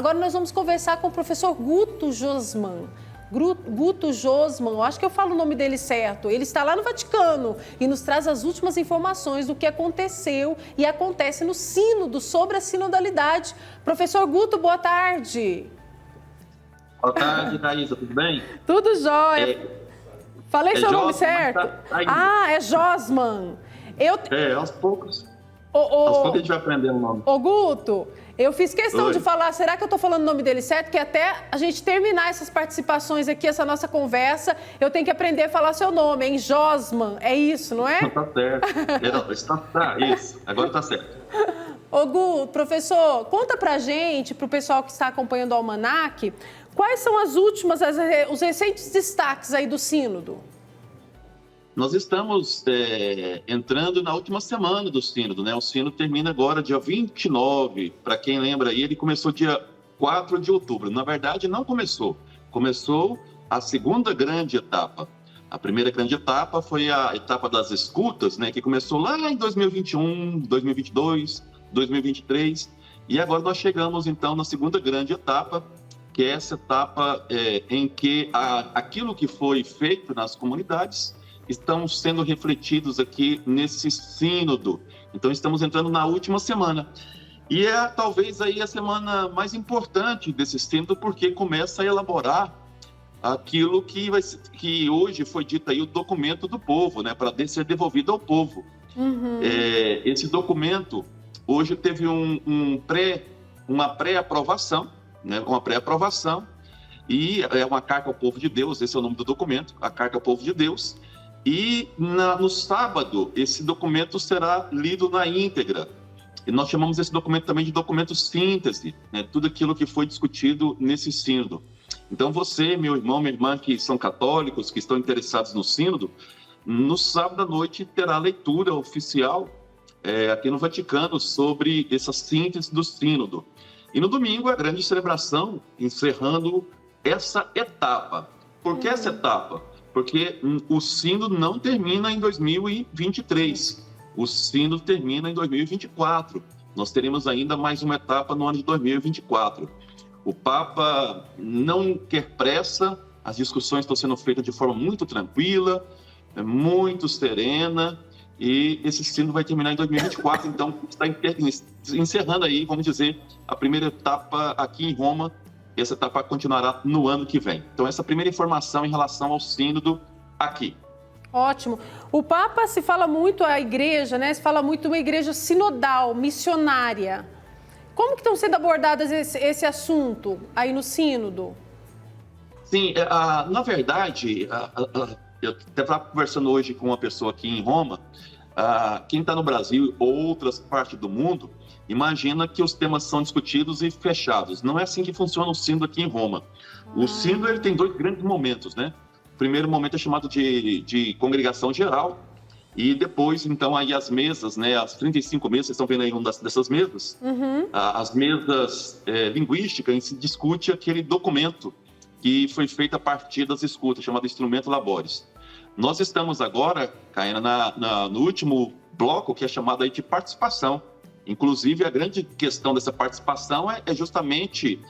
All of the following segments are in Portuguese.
Agora nós vamos conversar com o professor Guto Josman. Guto Josman, eu acho que eu falo o nome dele certo. Ele está lá no Vaticano e nos traz as últimas informações do que aconteceu e acontece no sínodo sobre a sinodalidade. Professor Guto, boa tarde. Boa tarde, Thaisa, tudo bem? Tudo jóia. Falei seu nome certo? É Josman. Aos poucos. Aos poucos a gente vai aprender o nome. Ô, Guto, eu fiz questão de falar, será que eu estou falando o nome dele certo? Que até a gente terminar essas participações aqui, essa nossa conversa, eu tenho que aprender a falar seu nome, hein? Josman, é isso, não é? Tá certo. Tá, isso. Agora tá certo. Ô, Guto, professor, conta pra gente, pro pessoal que está acompanhando o Almanac, quais são os recentes destaques aí do sínodo? Nós estamos entrando na última semana do sínodo, né? O sínodo termina agora dia 29. Para quem lembra aí, ele começou dia 4 de outubro. Na verdade, não começou. Começou a segunda grande etapa. A primeira grande etapa foi a etapa das escutas, né? Que começou lá em 2021, 2022, 2023. E agora nós chegamos, então, na segunda grande etapa, que é essa etapa em que aquilo que foi feito nas comunidades estão sendo refletidos aqui nesse sínodo. Então, estamos entrando na última semana. E é talvez aí a semana mais importante desse sínodo, porque começa a elaborar aquilo que hoje foi dito aí, o documento do povo, né, para ser devolvido ao povo. Uhum. Esse documento, hoje teve uma pré-aprovação, né, e é uma carta ao povo de Deus, esse é o nome do documento, a carta ao povo de Deus. E no sábado, esse documento será lido na íntegra. E nós chamamos esse documento também de documento síntese, né? Tudo aquilo que foi discutido nesse sínodo. Então você, meu irmão, minha irmã, que são católicos, que estão interessados no sínodo, no sábado à noite terá a leitura oficial aqui no Vaticano sobre essa síntese do sínodo. E no domingo, a grande celebração, encerrando essa etapa. Por que essa etapa? Porque o sínodo não termina em 2023, o sínodo termina em 2024. Nós teremos ainda mais uma etapa no ano de 2024. O Papa não quer pressa, as discussões estão sendo feitas de forma muito tranquila, muito serena, e esse sínodo vai terminar em 2024, então está encerrando aí, vamos dizer, a primeira etapa aqui em Roma. Essa etapa continuará no ano que vem. Então, essa primeira informação em relação ao sínodo aqui. Ótimo. O Papa se fala muito, a igreja, né? Se fala muito de uma igreja sinodal, missionária. Como que estão sendo abordados esse assunto aí no sínodo? Sim, na verdade, eu até estava conversando hoje com uma pessoa aqui em Roma, quem está no Brasil ou outras partes do mundo, imagina que os temas são discutidos e fechados. Não é assim que funciona o sínodo aqui em Roma. O sínodo ele tem dois grandes momentos, né? O primeiro momento é chamado de congregação geral, e depois, então, aí as mesas, né? As 35 mesas, vocês estão vendo aí uma dessas mesas? Uhum. As mesas linguísticas, em que se discute aquele documento que foi feito a partir das escutas, chamado Instrumento Labores. Nós estamos agora, Caína, no último bloco, que é chamado aí de participação. Inclusive, a grande questão dessa participação é justamente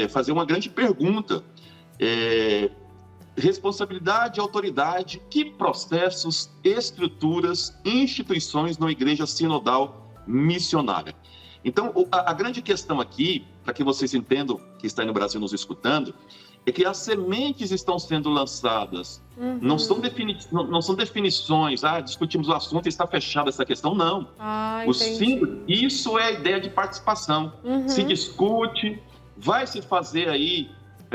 fazer uma grande pergunta. Responsabilidade, autoridade, que processos, estruturas, instituições na igreja sinodal missionária? Então, a grande questão aqui, para que vocês entendam, que está aí no Brasil nos escutando, é que as sementes estão sendo lançadas. Uhum. Não são definições, discutimos o assunto e está fechada essa questão, não. Isso é a ideia de participação. Uhum. Se discute, vai se fazer aí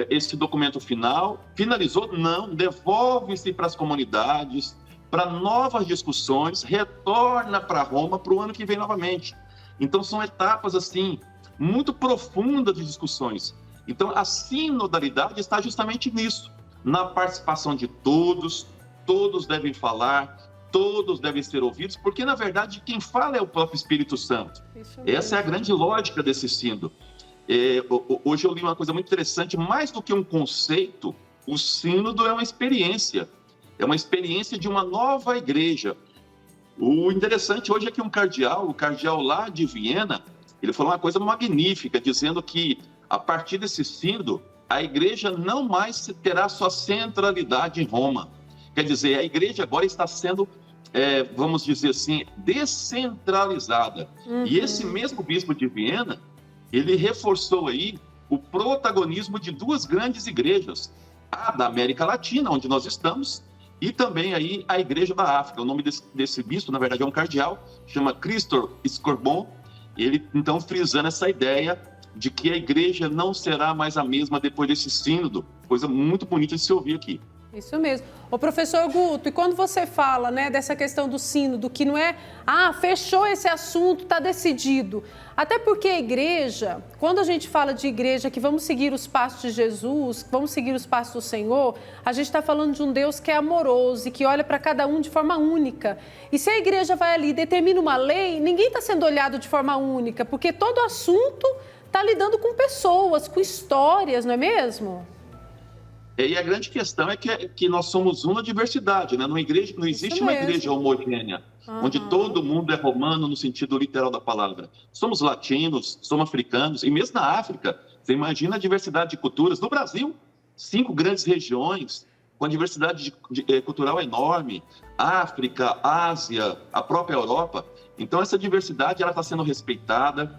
esse documento final, finalizou? Não, devolve-se para as comunidades, para novas discussões, retorna para Roma para o ano que vem novamente. Então, são etapas, assim, muito profundas de discussões. Então, a sinodalidade está justamente nisso, na participação de todos, todos devem falar, todos devem ser ouvidos, porque, na verdade, quem fala é o próprio Espírito Santo. Essa é a grande lógica desse sínodo. Hoje eu li uma coisa muito interessante, mais do que um conceito, o sínodo é uma experiência de uma nova igreja. O interessante hoje é que o cardeal lá de Viena, ele falou uma coisa magnífica, dizendo que A partir desse sínodo, a igreja não mais terá sua centralidade em Roma. Quer dizer, a igreja agora está sendo, vamos dizer assim, descentralizada. E esse mesmo bispo de Viena, ele reforçou aí o protagonismo de duas grandes igrejas, a da América Latina, onde nós estamos, e também aí a Igreja da África. O nome desse bispo, na verdade, é um cardeal, chama Christophe Scorbon. Ele, então, frisando essa ideia de que a igreja não será mais a mesma depois desse sínodo. Coisa muito bonita de se ouvir aqui. Isso mesmo. Ô, professor Guto, e quando você fala, né, dessa questão do sínodo, que não é, fechou esse assunto, está decidido. Até porque a igreja, quando a gente fala de igreja, que vamos seguir os passos de Jesus, vamos seguir os passos do Senhor, a gente está falando de um Deus que é amoroso e que olha para cada um de forma única. E se a igreja vai ali e determina uma lei, ninguém está sendo olhado de forma única, porque todo assunto está lidando com pessoas, com histórias, não é mesmo? E a grande questão é que nós somos uma diversidade, né? Não existe uma igreja homogênea, onde todo mundo é romano no sentido literal da palavra. Somos latinos, somos africanos, e mesmo na África, você imagina a diversidade de culturas. No Brasil, 5 grandes regiões, com a diversidade cultural enorme, África, Ásia, a própria Europa. Então, essa diversidade ela está sendo respeitada.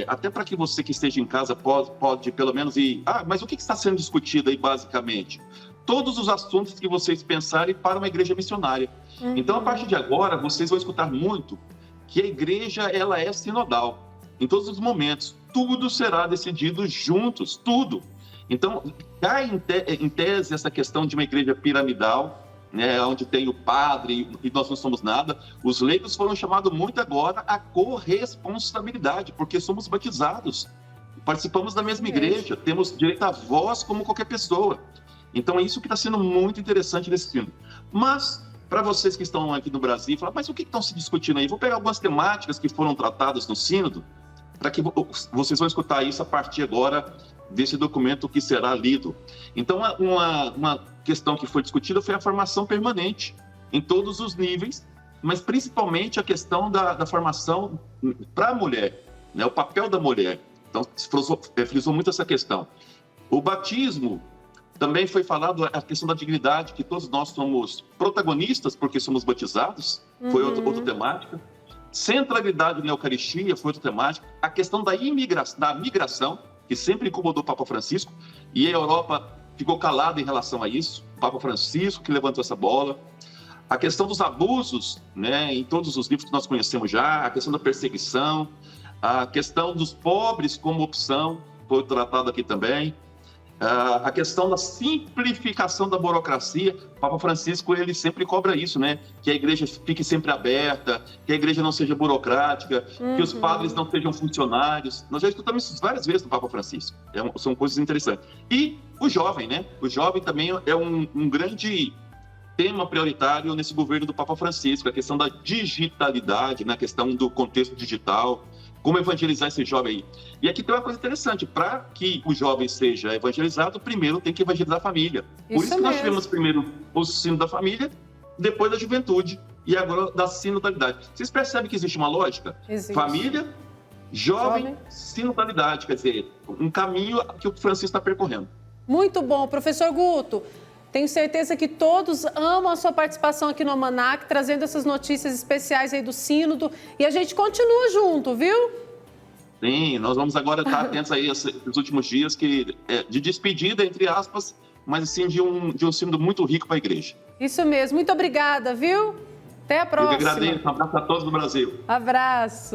Até para que você que esteja em casa pode pelo menos ir... mas o que está sendo discutido aí basicamente? Todos os assuntos que vocês pensarem para uma igreja missionária. Então, a partir de agora, vocês vão escutar muito que a igreja ela é sinodal. Em todos os momentos, tudo será decidido juntos, tudo. Então, cai em tese essa questão de uma igreja piramidal, né, onde tem o padre e nós não somos nada. Os leigos foram chamados muito agora à corresponsabilidade, porque somos batizados, participamos da mesma igreja, temos direito à voz como qualquer pessoa. Então é isso que está sendo muito interessante nesse sínodo. Mas, para vocês que estão aqui no Brasil, falar, mas o que estão se discutindo aí? Vou pegar algumas temáticas que foram tratadas no sínodo, para que vocês vão escutar isso a partir agora desse documento que será lido. Então, uma questão que foi discutida foi a formação permanente, em todos os níveis, mas principalmente a questão da formação para a mulher, né? O papel da mulher. Então, frisou muito essa questão. O batismo, também foi falado a questão da dignidade, que todos nós somos protagonistas porque somos batizados, foi outra temática. Centralidade na Eucaristia foi outra temática. A questão da migração, que sempre incomodou o Papa Francisco, e a Europa ficou calada em relação a isso. O Papa Francisco que levantou essa bola. A questão dos abusos, né, em todos os livros que nós conhecemos já, a questão da perseguição, a questão dos pobres como opção, foi tratada aqui também. A questão da simplificação da burocracia, o Papa Francisco ele sempre cobra isso, né? Que a igreja fique sempre aberta, que a igreja não seja burocrática, que os padres não sejam funcionários. Nós já escutamos isso várias vezes do Papa Francisco. São coisas interessantes. E o jovem, né? O jovem também é um grande tema prioritário nesse governo do Papa Francisco, a questão da digitalidade, né? A questão do contexto digital. Como evangelizar esse jovem aí? E aqui tem uma coisa interessante, para que o jovem seja evangelizado, primeiro tem que evangelizar a família. Por isso que nós tivemos primeiro o sino da família, depois da juventude e agora da sinodalidade. Vocês percebem que existe uma lógica? Existe. Família, jovem, sinodalidade, quer dizer, um caminho que o Francisco está percorrendo. Muito bom, professor Guto. Tenho certeza que todos amam a sua participação aqui no Almanac, trazendo essas notícias especiais aí do sínodo. E a gente continua junto, viu? Sim, nós vamos agora estar atentos aí esses últimos dias de despedida, entre aspas, mas assim de um sínodo muito rico para a igreja. Isso mesmo. Muito obrigada, viu? Até a próxima. Eu que agradeço. Um abraço a todos do Brasil. Abraço.